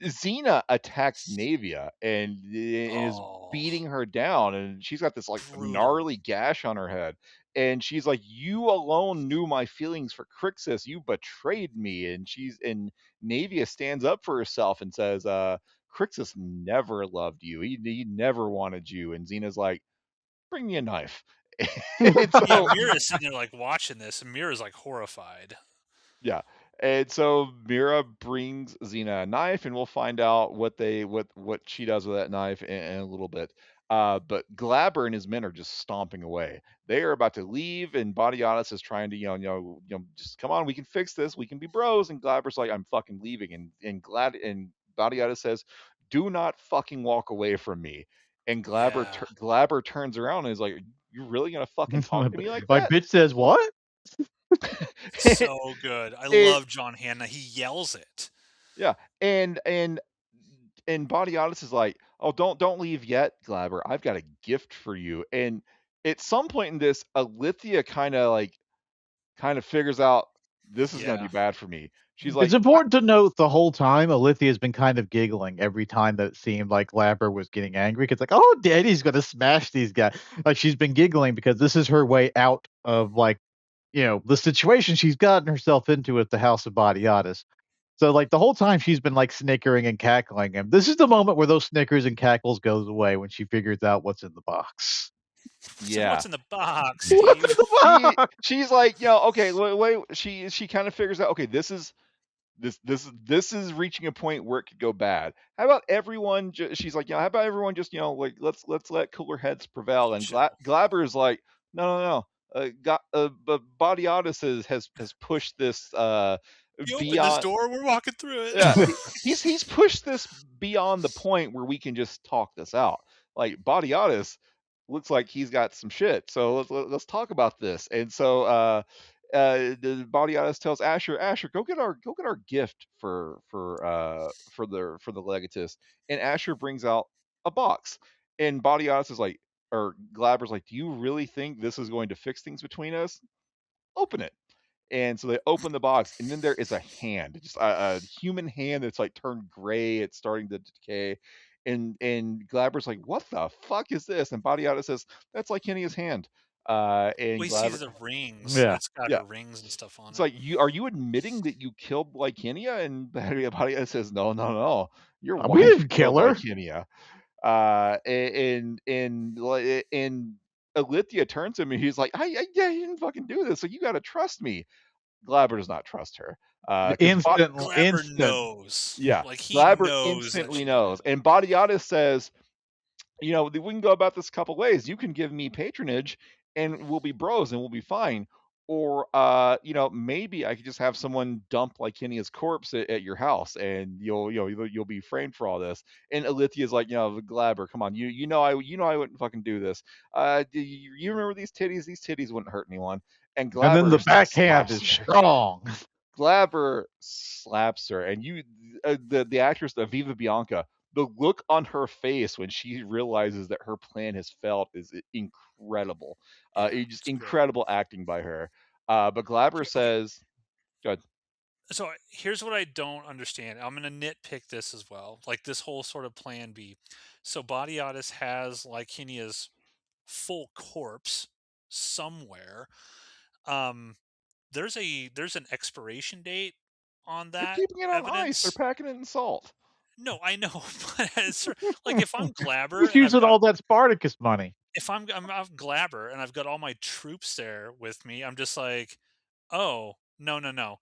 Xena attacks Navia and is Oh, beating her down, and she's got this like gnarly brutally. gash on her head. And she's like, "You alone knew my feelings for Crixus. You betrayed me." And Navia stands up for herself and says, "Crixus never loved you. He never wanted you." And Xena's like, "Bring me a knife." And Yeah, so Mira's sitting there like watching this, and Mira's like horrified. yeah. And so Mira brings Xena a knife, and we'll find out what she does with that knife in a little bit. But Glaber and his men are just stomping away. They are about to leave, and Badiatus is trying to, just come on, we can fix this, we can be bros. And Glaber's like, I'm fucking leaving. And Badiatus says, do not fucking walk away from me. And Yeah, Glaber turns around and is like, you really gonna fucking talk to me like Like that? bitch says what? so good. I it love John Hanna. He yells it. Yeah, and Badiatus is like, "Oh, don't leave yet, Glaber. I've got a gift for you." And at some point in this, Alithia kind of figures out this is going to Yeah, be bad for me. She's It's like, important to note the whole time Alithia has been kind of giggling every time that it seemed like Labber was getting angry. It's like, oh, Daddy's gonna smash these guys. Like she's been giggling because this is her way out of like, the situation she's gotten herself into at the House of Badiatus. So like the whole time she's been like snickering and cackling, and this is the moment where those snickers and cackles goes away when she figures out what's in the box. so what's "Yeah." in the box, What's in Steve? the box? She's like, okay, wait. She kind of figures out, okay, this is reaching a point where it could go bad. How about everyone? She's like, how about everyone just like let's let cooler heads prevail. And Chill. Glaber is like, no. Body Odyssey has pushed this. You open this beyond. door, we're walking through it. Yeah, he's pushed this beyond the point where we can just talk this out. Like Badiatus looks like he's got some shit, so let's talk about this. And so the Badiatus tells Asher, Asher, go get our gift for the legatus. And Asher brings out a box, and Badiatus is like, or Glabber's like, do you really think this is going to fix things between us? Open it. And so they open the box, and then there is a hand, just a human hand that's like turned gray. It's starting to decay. And Glabber's like, "What the fuck is this?" And Badiata says, "That's like Kenya's hand." And We see Glabber, the rings. Yeah. It's got yeah, her rings and stuff on it's it. like, "You are you admitting that you killed Kenya?" And Badiata says, "No, no, no. Your We wife didn't killed kill her. Kenya." And Alithia turns to him, and he's like, I didn't fucking do this, so you got to trust me." Glabber does not trust her, because Glabber Instant. knows. yeah, Like, he Glabber knows that instantly she did it. knows. And Badiatus says, we can go about this a couple ways. You can give me patronage and we'll be bros and we'll be fine. Or, maybe I could just have someone dump Kenia's corpse at your house, and you'll be framed for all this. And Alithia's like, Glabber, come on, I wouldn't fucking do this. Do you remember these titties? These titties wouldn't hurt anyone. And And then the Glabber backhand slaps is her. strong. Glabber slaps her, and the actress Aviva Bianca, the look on her face when she realizes that her plan has failed is incredible. Yeah, It's just it's great. incredible acting by her. But Glabber Okay, says, "Good, so here's what I don't understand. I'm gonna nitpick this as well. Like, this whole sort of plan B. So Badiatus has Lycinia's full corpse somewhere. Um, there's an expiration date on they're that keeping it on ice. They're evidence. packing it in salt." No, I know, but like, if I'm Glabber Who's and I've using got all that Spartacus money? if I'm Glabber and I've got all my troops there with me, I'm just like, oh, no, no, no.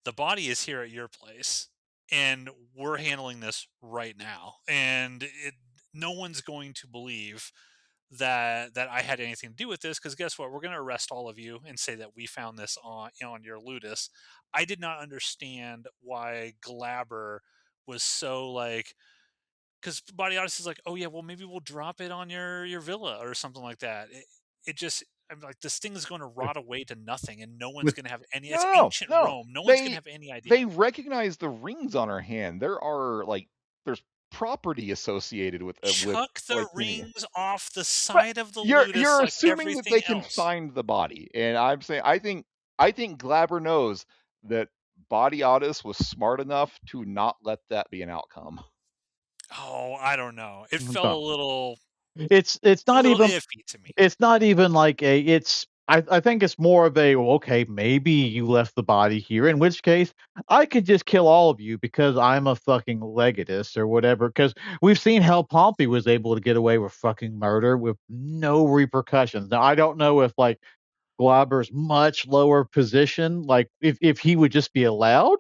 The body is here at your place, and we're handling this right now. And no one's going to believe that I had anything to do with this, because guess what? We're going to arrest all of you and say that we found this on your ludus. I did not understand why Glabber was so like, because Body Odyssey is like, oh yeah, well maybe we'll drop it on your villa or something like that. It just, I'm like, this thing is going to rot away to nothing, and no one's With going to have any. No, It's no, no, ancient no. Rome. No one's going to They have any idea. they recognize the rings on her hand. There's property associated with Chuck the Kenya. rings off the But side of the you're ludus like assuming that everything they can else. find the body, and I'm saying I think Glabber knows that Body Otis was smart enough to not let that be an outcome. Oh, I don't know. It felt the it's a not little even iffy to me. it's not even like a it's I think it's more of a, well, okay, maybe you left the body here, in which case I could just kill all of you because I'm a fucking legatus or whatever. Because we've seen how Pompey was able to get away with fucking murder with no repercussions. Now I don't know if like Glauber's much lower position, like if he would just be allowed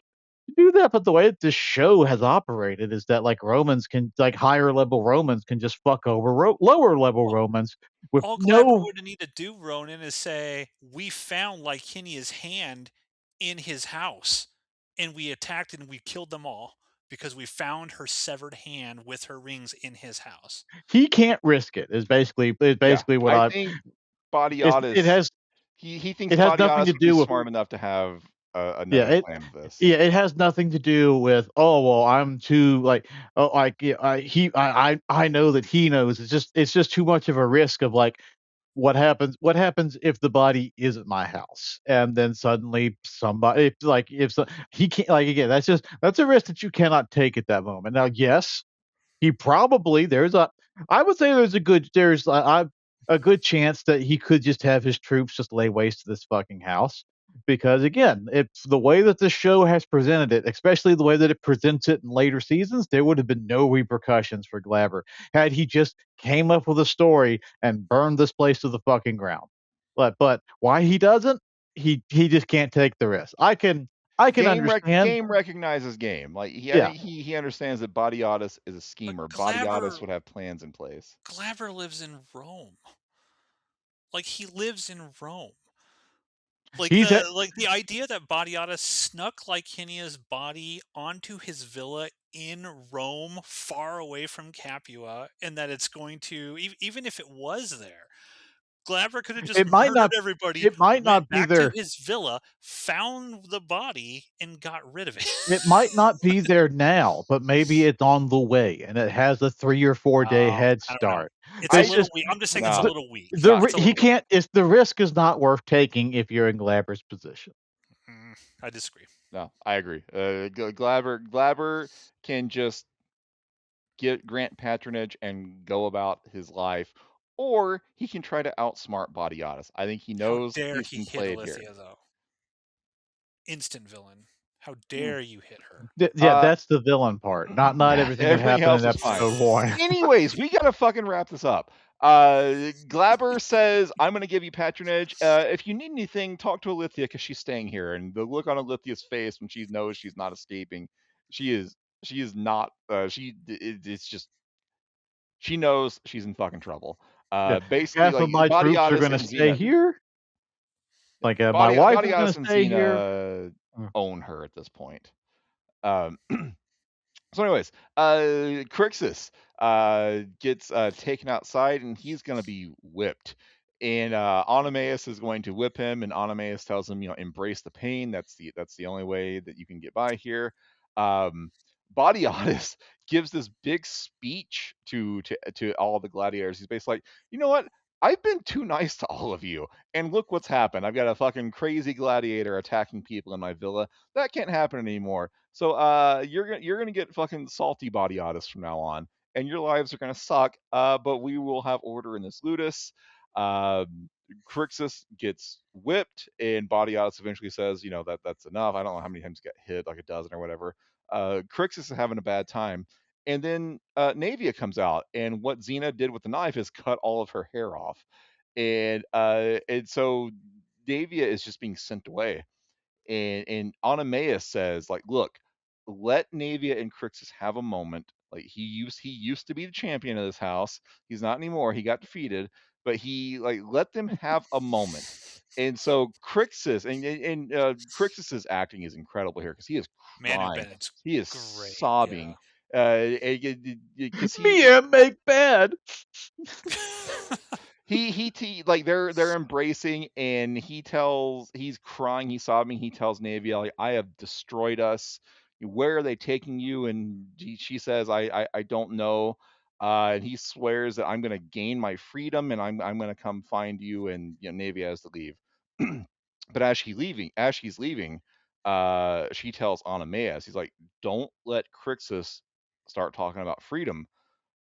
to do that, but the way that this show has operated is that like Romans can like higher level Romans can just fuck over lower level Well, Romans with all Glabber no. would need to do, Ronan, is say, we found Licinia's hand in his house, and we attacked and we killed them all because we found her severed hand with her rings in his house. He can't risk it. Is Yeah, basically what I I. think It Badiatus has he thinks it has nothing Badiatus to would be do with. smart enough to have Yeah, another plan of this. yeah, it has nothing to do with, "Oh, well, I'm too, like, oh, like, yeah, I know that he knows." It's just too much of a risk of, like, what happens if the body isn't my house? And then suddenly somebody, like, if so he can't, like, again, that's a risk that you cannot take at that moment. Now, yes, he probably there's a I would say there's a good chance that he could just have his troops just lay waste to this fucking house, because again, it's the way that the show has presented it, especially the way that it presents it in later seasons, there would have been no repercussions for Glaber had he just came up with a story and burned this place to the fucking ground. But why he doesn't, he just can't take the risk. I can understand. Game recognizes game. I Yeah. think he understands that Badiatus is a But schemer. Badiatus Glaber would have plans in place. Glaber lives in Rome. Like, he lives in Rome. He's at, Like the idea that Badiata snuck Licinia's body onto his villa in Rome, far away from Capua, and that it's going to even if it was there, Glaber could have just it might murdered not everybody, it might went not be back to there. his villa, found the body, and got rid of it. It might not be there now, but maybe it's on the way, and it has a 3 or 4-day head I don't know. start. It's a It's I little just weak. I'm just saying it's a no the little weak. no. It's a he little weak. can't. It's the risk is not worth taking if you're in Glaber's position. I disagree. No, I agree. Glaber can just get grant patronage and go about his life, or he can try to outsmart Badiatus. I think he How knows dare he's he been hit played here. Alithia though? Instant villain. How Hmm. dare you hit her? Yeah, Uh, that's the villain part. Not everything that Everything happened else in was fine. episode 1. Anyways, we gotta fucking wrap this up. Glaber says, "I'm gonna give you patronage. If you need anything, talk to Alithia because she's staying here." And the look on Alithia's face when she knows she's not escaping, she is she is not. It's just she knows she's in fucking trouble. Yeah. Basically, Half like of my troops are Badiatus gonna and stay Xena, here. Like, my wife is gonna Badiatus and stay here. Xena Mm. own her at this point. Um, So, anyways, Crixus gets taken outside, and he's gonna be whipped. And Onomaus is going to whip him, and Onomaus tells him, embrace the pain. That's the only way that you can get by here. Um, Badiatus gives this big speech to all the gladiators. He's basically like, you know what? I've been too nice to all of you, and look what's happened. I've got a fucking crazy gladiator attacking people in my villa. That can't happen anymore. So you're gonna get fucking salty body artists from now on, and your lives are gonna suck. But we will have order in this ludus. Um, Crixus gets whipped, and body artists eventually says, that's enough. I don't know how many times he got hit, like a dozen or whatever. Crixus is having a bad time, and then Navia comes out, and what Xena did with the knife is cut all of her hair off, and so Navia is just being sent away, and Onomaus says, like, look, let Navia and Crixus have a moment. Like he used to be the champion of this house. He's not anymore. He got defeated, but he like let them have a moment. And so Crixus and Crixus's acting is incredible here because he is Manu crying. Bennett's He is great. sobbing. Yeah. Because Me and make bad. like they're embracing, and he's crying, he's sobbing, he tells Navia, like, I have destroyed us. Where are they taking you? And she says, I don't know. And he swears that I'm gonna gain my freedom, and I'm gonna come find you, and Navia has to leave. But as she's leaving, she tells Onomaus, he's like, don't let Crixus start talking about freedom.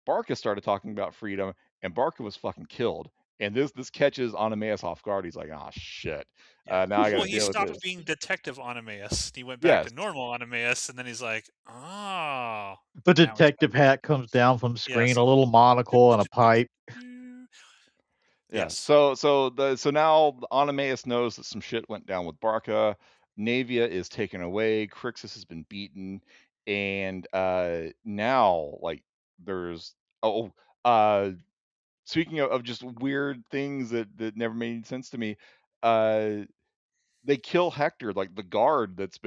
Barca started talking about freedom, and Barca was fucking killed. And this catches Onomaus off guard. He's like, "Ah, shit! Yeah. Now I got Well, to he deal with stopped this." being Detective Onomaus. He went back to Yes, normal Onomaus, and then he's like, "Oh, The now he's got detective hat comes down from screen, yes." a little monocle and a pipe. yeah. Yes. So now Onomaus knows that some shit went down with Barca. Navia is taken away. Crixus has been beaten, and now like there's oh uh speaking of just weird things that never made sense to me. uh they kill Hector, like the guard that's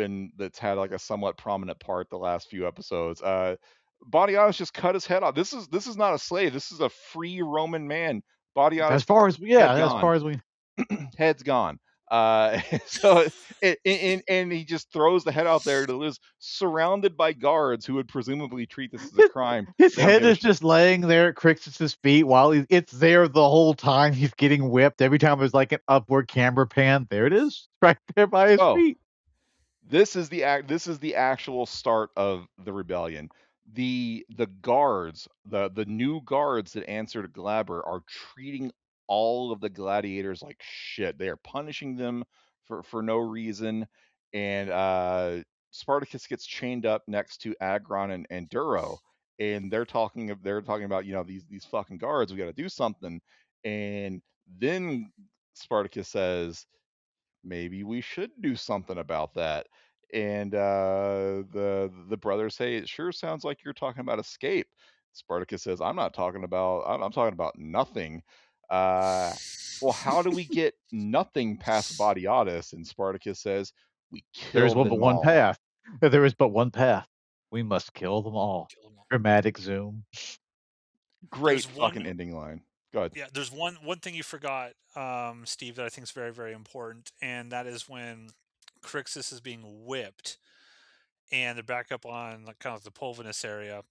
had like a somewhat prominent part the last few episodes. Badiatus just cut his head off. This is not a slave. This is a free Roman man. As Badiatus far as head as gone, far as we head's gone. So and he just throws the head out there to lose, surrounded by guards who would presumably treat this as a his crime. his They don't head give a is shit. just laying there at Crixus's feet while it's there the whole time he's getting whipped. Every time there's like an upward camera pan, there it is, right there by his So feet. this is the actual start of the rebellion. The guards, the new guards that answer to Glaber are treating all of the gladiators like shit. They are punishing them for no reason. And Spartacus gets chained up next to Agron and Duro, and they're talking about, these fucking guards, we got to do something. And then Spartacus says, maybe we should do something about that. And the brothers say, it sure sounds like you're talking about escape. Spartacus says, I'm not talking about, I'm talking about nothing. Uh, well, how do we get nothing past Badiatus? And Spartacus says, we There is kill but them one all. path. There is but one path. We must kill them all. Kill 'em all. Dramatic zoom. There's Great fucking one ending line. Go ahead. Yeah, there's one thing you forgot, Steve, that I think is very, very important, and that is when Crixus is being whipped, and they're back up on, like, kind of the Pulvinus area,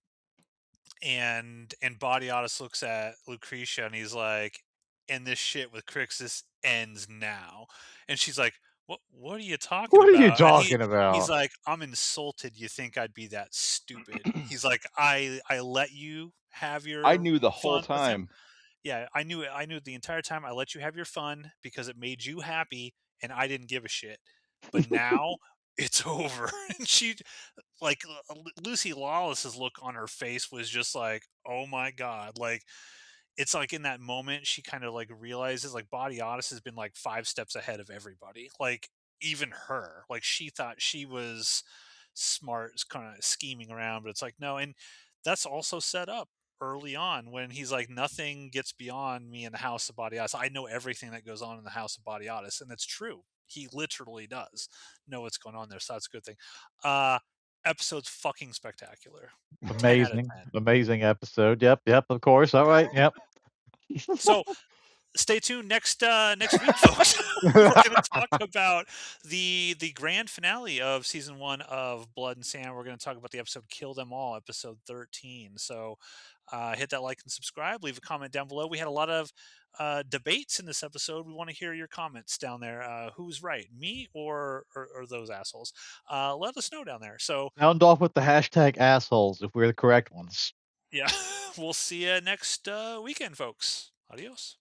and Badiatus looks at Lucretia, and he's like, "And this shit with Crixus ends now." And she's like, What are you talking What are you about?" And talking he's about? like, "I'm insulted you think I'd be that stupid." He's like, "I let you have I your knew the whole fun with him." time. Yeah, I knew the entire time. I let you have your fun because it made you happy, and I didn't give a shit. But now it's over. And she, like, Lucy Lawless's look on her face was just like, oh my god. Like, it's like in that moment she kind of like realizes like Body Odyssey has been like 5 steps ahead of everybody. Like, even her. Like, she thought she was smart, kind of scheming around, but it's like no. And that's also set up early on when he's like, nothing gets beyond me in the house of Body Odyssey. I know everything that goes on in the house of Body Odyssey, and that's true. He literally does know what's going on there, so that's a good thing. uh Episode's fucking spectacular. 10 out of Amazing, 10. amazing episode. Yep, yep, of course. All right, yep. So stay tuned next week, folks. We're going to talk about the grand finale of season 1 of Blood and Sand. We're going to talk about the episode Kill Them All, episode 13. So hit that like and subscribe, leave a comment down below. We had a lot of debates in this episode. We want to hear your comments down there. Who's right, me or those assholes? Let us know down there. So Sound off with the hashtag assholes if we're the correct ones. yeah, we'll see you next weekend, folks. Adios.